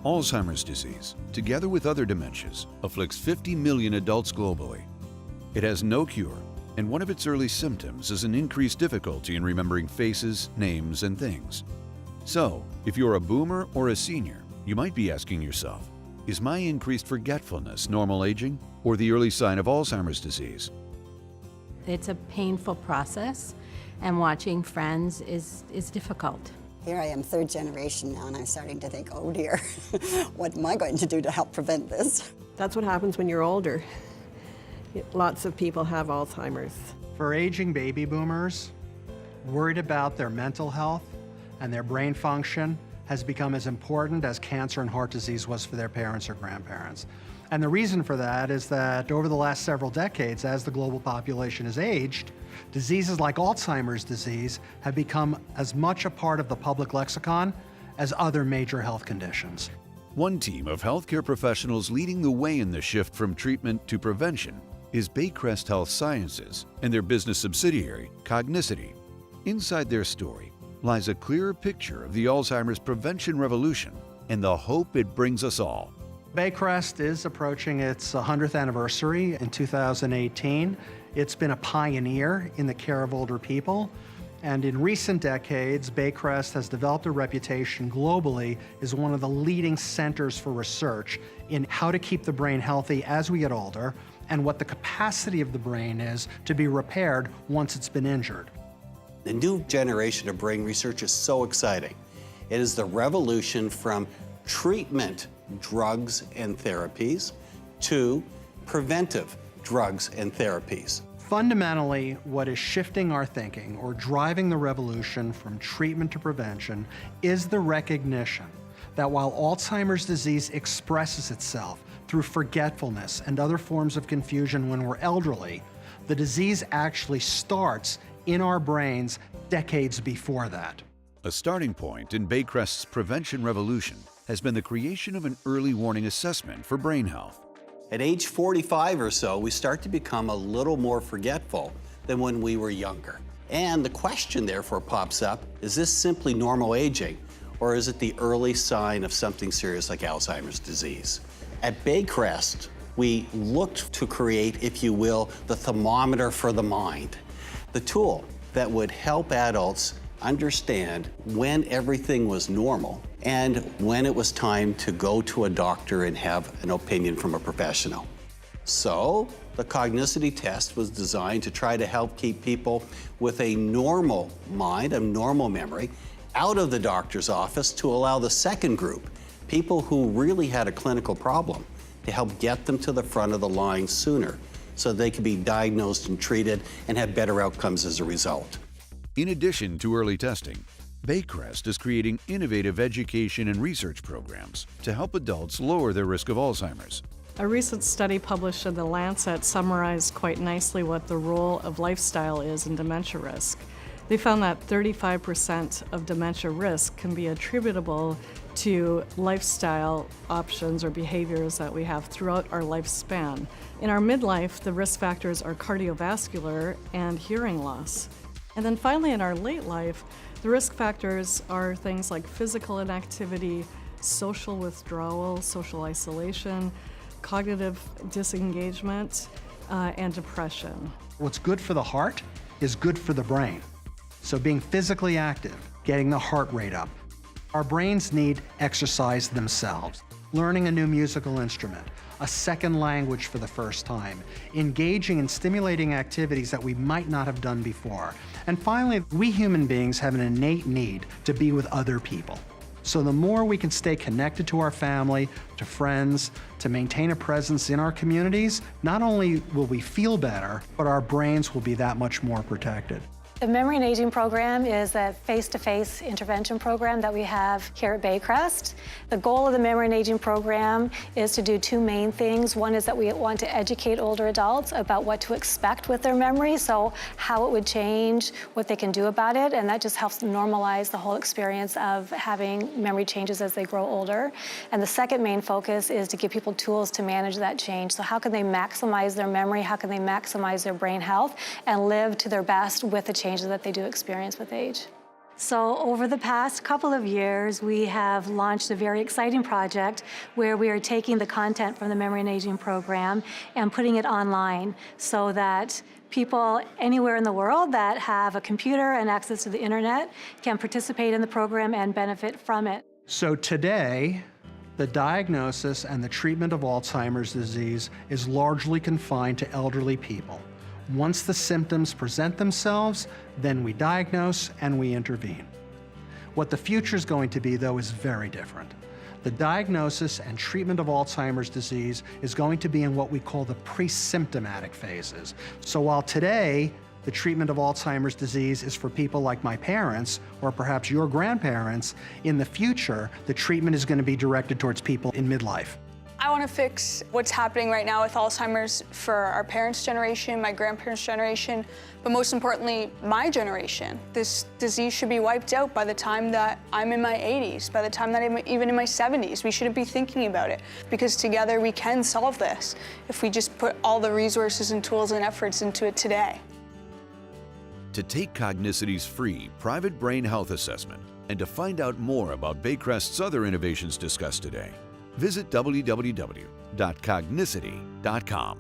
Alzheimer's disease, together with other dementias, afflicts 50 million adults globally. It has no cure, and one of its early symptoms is an increased difficulty in remembering faces, names, and things. So, if you're a boomer or a senior, you might be asking yourself, is my increased forgetfulness normal aging or the early sign of Alzheimer's disease? It's a painful process, and watching friends is difficult. Here I am, third generation now, and I'm starting to think, oh dear, what am I going to do to help prevent this? That's what happens when you're older. Lots of people have Alzheimer's. For aging baby boomers, worried about their mental health and their brain function has become as important as cancer and heart disease was for their parents or grandparents. And the reason for that is that over the last several decades, as the global population has aged, diseases like Alzheimer's disease have become as much a part of the public lexicon as other major health conditions. One team of healthcare professionals leading the way in the shift from treatment to prevention is Baycrest Health Sciences and their business subsidiary, Cogniciti. Inside their story lies a clearer picture of the Alzheimer's prevention revolution and the hope it brings us all. Baycrest is approaching its 100th anniversary in 2018. It's been a pioneer in the care of older people. And in recent decades, Baycrest has developed a reputation globally as one of the leading centers for research in how to keep the brain healthy as we get older and what the capacity of the brain is to be repaired once it's been injured. The new generation of brain research is so exciting. It is the revolution from treatment drugs and therapies to preventive drugs and therapies. Fundamentally, what is shifting our thinking or driving the revolution from treatment to prevention is the recognition that while Alzheimer's disease expresses itself through forgetfulness and other forms of confusion when we're elderly, the disease actually starts in our brains decades before that. A starting point in Baycrest's prevention revolution has been the creation of an early warning assessment for brain health. At age 45 or so, we start to become a little more forgetful than when we were younger. And the question therefore pops up, is this simply normal aging, or is it the early sign of something serious like Alzheimer's disease? At Baycrest, we looked to create, if you will, the thermometer for the mind, the tool that would help adults understand when everything was normal and when it was time to go to a doctor and have an opinion from a professional. So the Cognicity test was designed to try to help keep people with a normal mind, a normal memory, out of the doctor's office to allow the second group, people who really had a clinical problem, to help get them to the front of the line sooner so they could be diagnosed and treated and have better outcomes as a result. In addition to early testing, Baycrest is creating innovative education and research programs to help adults lower their risk of Alzheimer's. A recent study published in The Lancet summarized quite nicely what the role of lifestyle is in dementia risk. They found that 35% of dementia risk can be attributable to lifestyle options or behaviors that we have throughout our lifespan. In our midlife, the risk factors are cardiovascular and hearing loss. And then finally, in our late life, the risk factors are things like physical inactivity, social withdrawal, social isolation, cognitive disengagement, and depression. What's good for the heart is good for the brain. So being physically active, getting the heart rate up. Our brains need exercise themselves. Learning a new musical instrument, a second language for the first time, engaging in stimulating activities that we might not have done before. And finally, we human beings have an innate need to be with other people. So the more we can stay connected to our family, to friends, to maintain a presence in our communities, not only will we feel better, but our brains will be that much more protected. The Memory and Aging Program is a face-to-face intervention program that we have here at Baycrest. The goal of the Memory and Aging Program is to do two main things. One is that we want to educate older adults about what to expect with their memory, so how it would change, what they can do about it, and that just helps normalize the whole experience of having memory changes as they grow older. And the second main focus is to give people tools to manage that change. So how can they maximize their memory, how can they maximize their brain health, and live to their best with the changes that they do experience with age. So over the past couple of years, we have launched a very exciting project where we are taking the content from the Memory and Aging program and putting it online so that people anywhere in the world that have a computer and access to the internet can participate in the program and benefit from it. So today, the diagnosis and the treatment of Alzheimer's disease is largely confined to elderly people. Once the symptoms present themselves, then we diagnose and we intervene. What the future is going to be, though, is very different. The diagnosis and treatment of Alzheimer's disease is going to be in what we call the pre-symptomatic phases. So while today, the treatment of Alzheimer's disease is for people like my parents or perhaps your grandparents, in the future, the treatment is going to be directed towards people in midlife. I want to fix what's happening right now with Alzheimer's for our parents' generation, my grandparents' generation, but most importantly, my generation. This disease should be wiped out by the time that I'm in my 80s, by the time that I'm even in my 70s. We shouldn't be thinking about it, because together we can solve this if we just put all the resources and tools and efforts into it today. To take Cogniciti's free private brain health assessment and to find out more about Baycrest's other innovations discussed today, visit www.cogniciti.com.